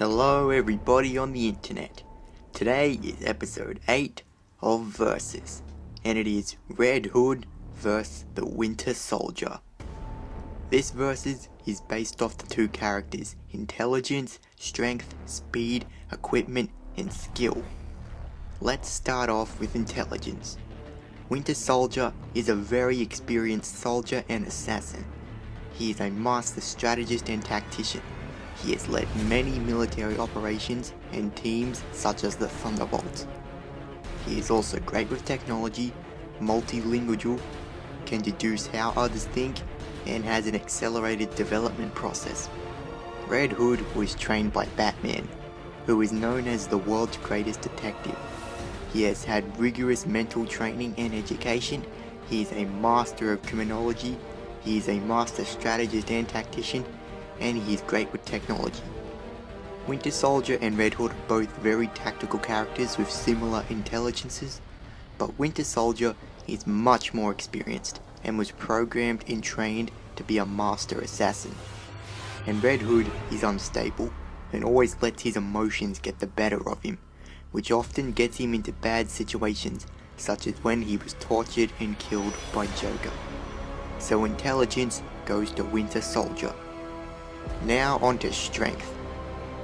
Hello everybody on the internet. Today is episode 8 of Versus, and it is Red Hood vs the Winter Soldier. This Versus is based off the two characters' intelligence, strength, speed, equipment, and skill. Let's start off with intelligence. Winter Soldier is a very experienced soldier and assassin. He is a master strategist and tactician. He has led many military operations and teams such as the Thunderbolts. He is also great with technology, multilingual, can deduce how others think, and has an accelerated development process. Red Hood was trained by Batman, who is known as the world's greatest detective. He has had rigorous mental training and education. He is a master of criminology. He is a master strategist and tactician, and he is great with technology. Winter Soldier and Red Hood are both very tactical characters with similar intelligences, but Winter Soldier is much more experienced and was programmed and trained to be a master assassin. And Red Hood is unstable and always lets his emotions get the better of him, which often gets him into bad situations, such as when he was tortured and killed by Joker. So intelligence goes to Winter Soldier. Now on to strength.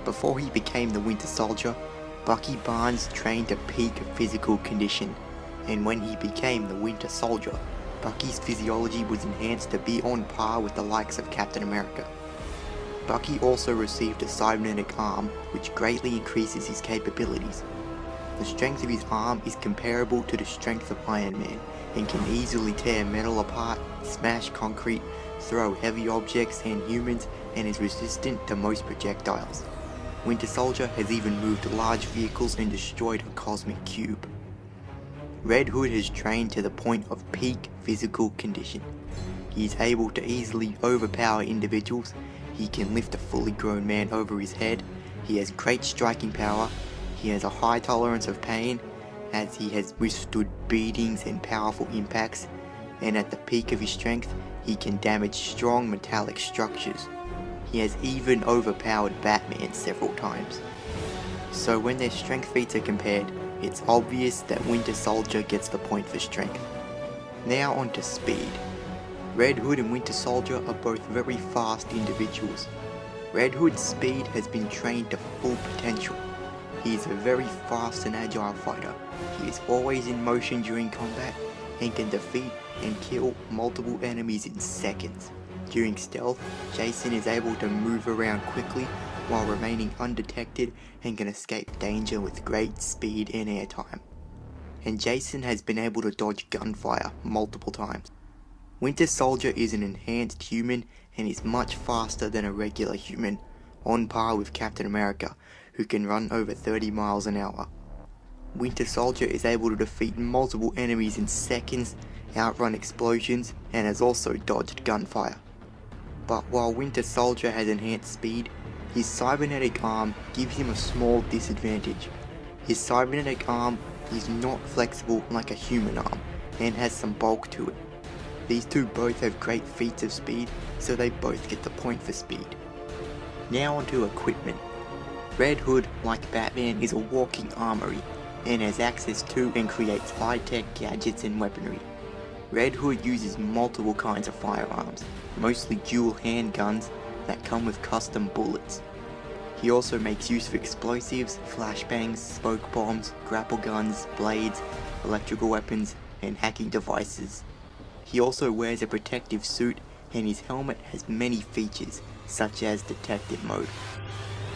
Before he became the Winter Soldier, Bucky Barnes trained to peak physical condition, and when he became the Winter Soldier, Bucky's physiology was enhanced to be on par with the likes of Captain America. Bucky also received a cybernetic arm, which greatly increases his capabilities. The strength of his arm is comparable to the strength of Iron Man, and can easily tear metal apart, smash concrete, throw heavy objects and humans, and is resistant to most projectiles. Winter Soldier has even moved large vehicles and destroyed a cosmic cube. Red Hood has trained to the point of peak physical condition. He is able to easily overpower individuals. He can lift a fully grown man over his head. He has great striking power. He has a high tolerance of pain, as he has withstood beatings and powerful impacts, and at the peak of his strength, he can damage strong metallic structures. He has even overpowered Batman several times. So when their strength feats are compared, it's obvious that Winter Soldier gets the point for strength. Now on to speed. Red Hood and Winter Soldier are both very fast individuals. Red Hood's speed has been trained to full potential. He is a very fast and agile fighter. He is always in motion during combat and can defeat and kill multiple enemies in seconds. During stealth, Jason is able to move around quickly while remaining undetected and can escape danger with great speed and airtime. And Jason has been able to dodge gunfire multiple times. Winter Soldier is an enhanced human and is much faster than a regular human, on par with Captain America, who can run over 30 miles an hour. Winter Soldier is able to defeat multiple enemies in seconds, outrun explosions, and has also dodged gunfire. But while Winter Soldier has enhanced speed, his cybernetic arm gives him a small disadvantage. His cybernetic arm is not flexible like a human arm, and has some bulk to it. These two both have great feats of speed, so they both get the point for speed. Now onto equipment. Red Hood, like Batman, is a walking armory, and has access to and creates high-tech gadgets and weaponry. Red Hood uses multiple kinds of firearms, mostly dual handguns that come with custom bullets. He also makes use of explosives, flashbangs, smoke bombs, grapple guns, blades, electrical weapons, and hacking devices. He also wears a protective suit, and his helmet has many features, such as detective mode.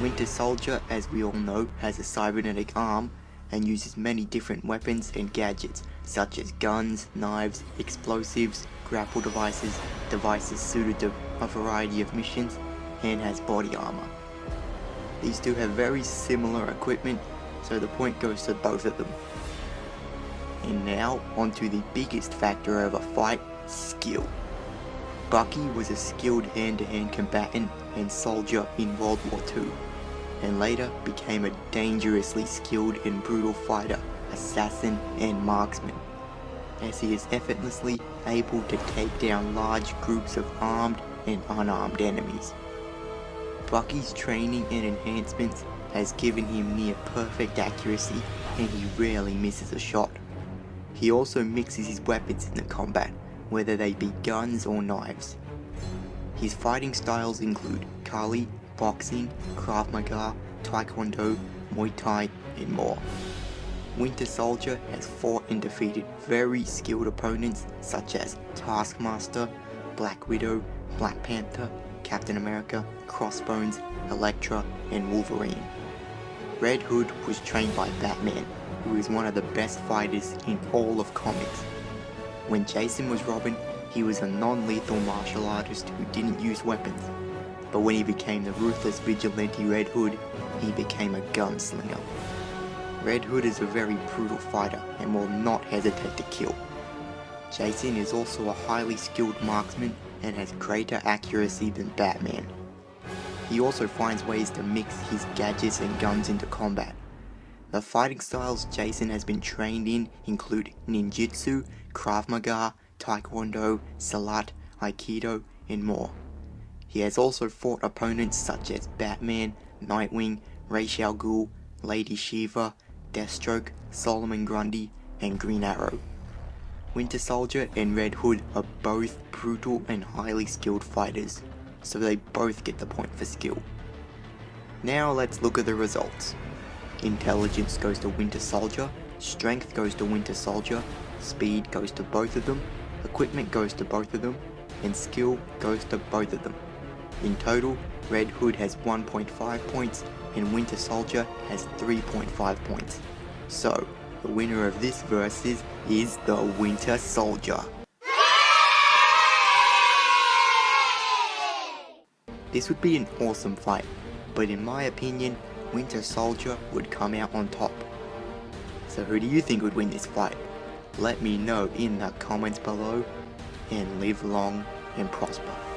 Winter Soldier, as we all know, has a cybernetic arm, and uses many different weapons and gadgets, such as guns, knives, explosives, grapple devices, devices suited to a variety of missions, and has body armor. These two have very similar equipment, so the point goes to both of them. And now, onto the biggest factor of a fight, skill. Bucky was a skilled hand-to-hand combatant and soldier in World War II, and later became a dangerously skilled and brutal fighter, assassin, and marksman, as he is effortlessly able to take down large groups of armed and unarmed enemies. Bucky's training and enhancements has given him near perfect accuracy and he rarely misses a shot. He also mixes his weapons in the combat, whether they be guns or knives. His fighting styles include Kali, boxing, Krav Maga, Taekwondo, Muay Thai, and more. Winter Soldier has fought and defeated very skilled opponents such as Taskmaster, Black Widow, Black Panther, Captain America, Crossbones, Elektra, and Wolverine. Red Hood was trained by Batman, who is one of the best fighters in all of comics. When Jason was Robin, he was a non-lethal martial artist who didn't use weapons, but when he became the ruthless vigilante Red Hood, he became a gunslinger. Red Hood is a very brutal fighter and will not hesitate to kill. Jason is also a highly skilled marksman and has greater accuracy than Batman. He also finds ways to mix his gadgets and guns into combat. The fighting styles Jason has been trained in include ninjutsu, Krav Maga, Taekwondo, Silat, Aikido, and more. He has also fought opponents such as Batman, Nightwing, Ra's al Ghul, Lady Shiva, Deathstroke, Solomon Grundy, and Green Arrow. Winter Soldier and Red Hood are both brutal and highly skilled fighters, so they both get the point for skill. Now let's look at the results. Intelligence goes to Winter Soldier, Strength goes to Winter Soldier, Speed goes to both of them, Equipment goes to both of them, and Skill goes to both of them. In total, Red Hood has 1.5 points and Winter Soldier has 3.5 points. So, the winner of this versus is the Winter Soldier. This would be an awesome fight, but in my opinion, Winter Soldier would come out on top. So who do you think would win this fight? Let me know in the comments below, and live long and prosper.